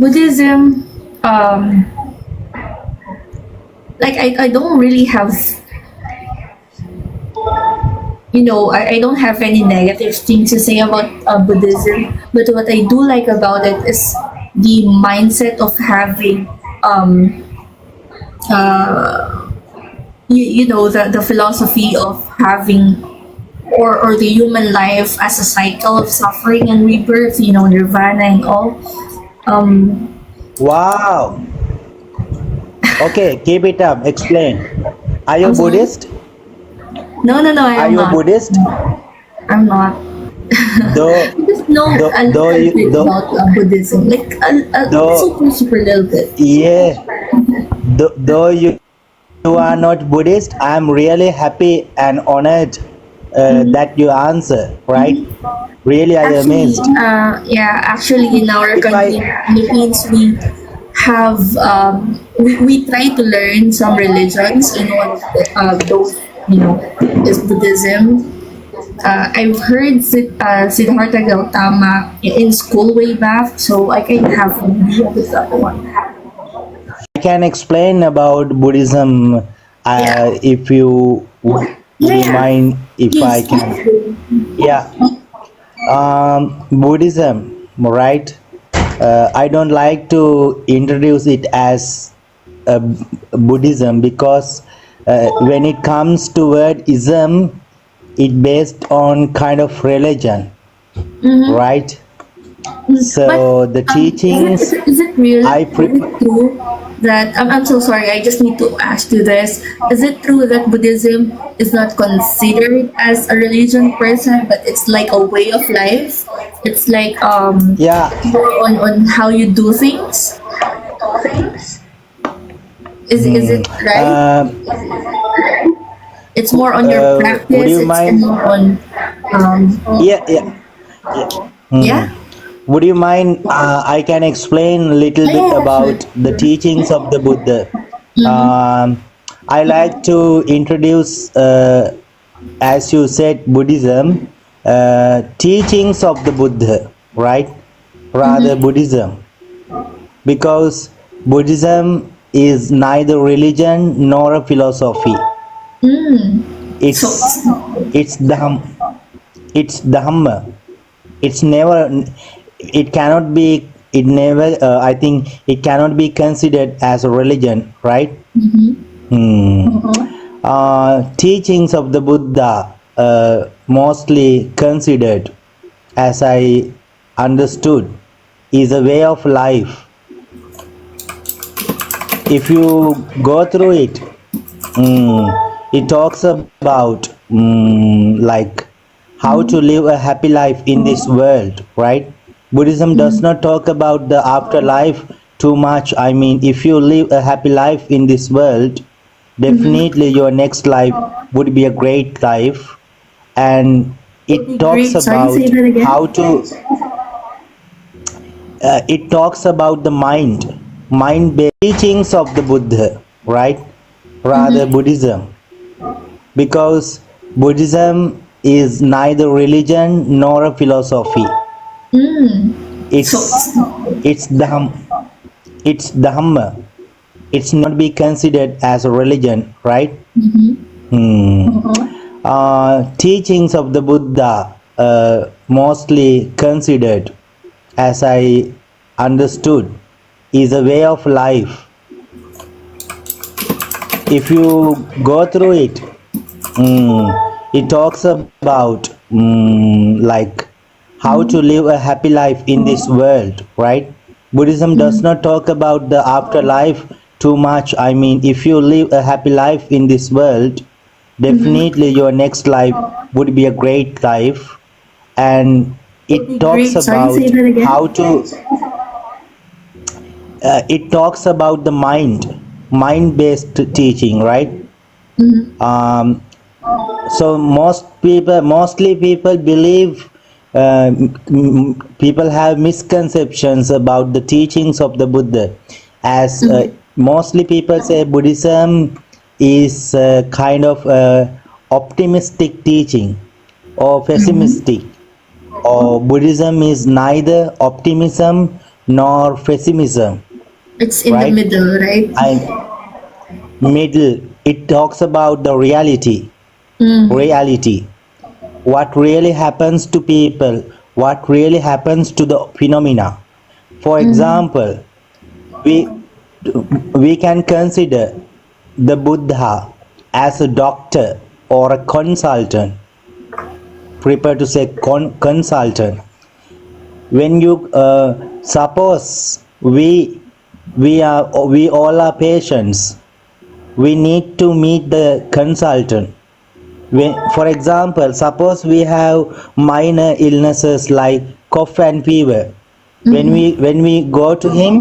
Buddhism, um, like I don't really have, I don't have any negative things to say about Buddhism. But what I do like about it is the mindset of having, um, uh, the philosophy of having, or the human life as a cycle of suffering and rebirth, nirvana and all. Um, Wow. Okay, keep it up. Explain. Are you I'm sorry? Buddhist? No, I Are am you not. Buddhist? I'm not. Though, I just know a though, little you, bit though, about Buddhism, like a though, super, super little bit. yeah, though you are not Buddhist, I am really happy and honored that you answer, right? Really, I am Actually, amazed. actually, in our If country, in the I, Philippines, we try to learn some religions, and one of those, is Buddhism. I've heard Siddhartha Gautama in school way back, so I kind of have an idea with that one. can explain about Buddhism, Yeah, if you would yeah, you yeah. mind if I Please, can? please do. Yeah, Buddhism, right? I don't like to introduce it as Buddhism because when it comes to word ism, it based on kind of religion, Mm-hmm. right? But So the is it teachings is it is it real? I Is it true that I'm so sorry? I just need to ask you this. Is it true that Buddhism is not considered as a religion per se, but it's like a way of life? It's like yeah, more on how you do things. Is hmm, it right? uh, It's more on your would practice. you It's mind? more on Yeah, yeah, yeah. Hmm. yeah. Would you mind? I can explain a little Yeah, bit yeah, sure, about the sure. teachings of the Buddha. Mm-hmm. I like to introduce, as you said, Buddhism, teachings of the Buddha, right? Rather, Mm-hmm. Buddhism, because Buddhism is neither religion nor a philosophy. Mm. So It's it's Dhamm, it's Dhamma. It's never, it cannot be, it never, I think it cannot be considered as a religion, right? Hmm. Teachings of the Buddha, mostly considered, as I understood, is a way of life. If you go through it, it talks about like how to live a happy life in this world, right? Buddhism does not talk about the afterlife too much. I mean, if you live a happy life in this world, definitely your next life would be a great life. And would it be talks great. Sorry, say about that again. how to, it talks about the mind-based teachings of the Buddha, right? Rather, Mm-hmm. Buddhism, because Buddhism is neither religion nor a philosophy. Mm. So It's Dhamm, it's Dhamma. It's not be considered as a religion, right? Hmm. Teachings of the Buddha, mostly considered, as I understood, is a way of life. If you go through it, it talks about like how to live a happy life in this world, right? Buddhism does not talk about the afterlife too much. I mean, if you live a happy life in this world, definitely your next life would be a great life. And would it be talks great. Sorry, say about that again. how to, it talks about the mind-based teaching, right? um, so mostly people believe, people have misconceptions about the teachings of the Buddha, as mostly people say Buddhism is kind of optimistic teaching or pessimistic, or Buddhism is neither optimism nor pessimism, It's in the right? middle, right? I middle. It talks about the reality, Mm. reality. What really happens to people? What really happens to the phenomena? For Mm. example, we we can consider the Buddha as a doctor or a consultant. Prepare to say consultant. When you suppose we all are patients, we need to meet the consultant. When, for example, suppose we have minor illnesses like cough and fever. Mm-hmm. When we go to him,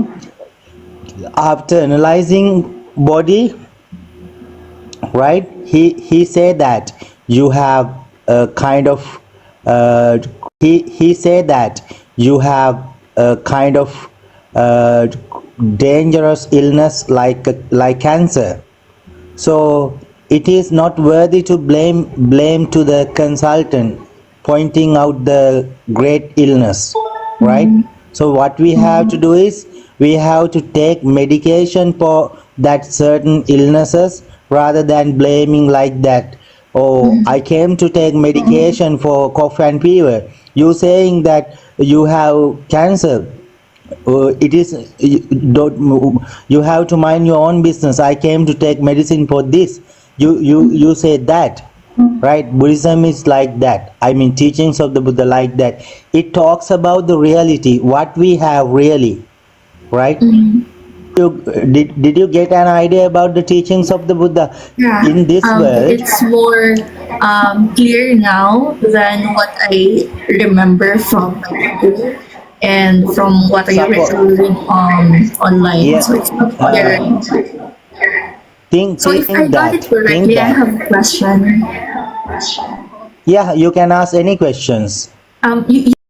after analyzing body, right, he said that you have a kind of he said that you have a kind of uh, dangerous illness like cancer. So it is not worthy to blame to the consultant pointing out the great illness, right? Mm-hmm. So what we have to do is we have to take medication for that certain illnesses rather than blaming like that. Oh, I came to take medication for cough and fever. You saying that you have cancer. It is you, don't, you have to mind your own business. I came to take medicine for this. You say that, right? Buddhism is like that. I mean, teachings of the Buddha like that. It talks about the reality, what we have really, right? Mm-hmm. Did you get an idea about the teachings of the Buddha Yeah, in this world? it's more clear now than what I remember from school and from what I Suppose, read online. yeah, So it's not clear uh, anymore. So if I got it think correctly, I that. have a question. Yeah, you can ask any questions. You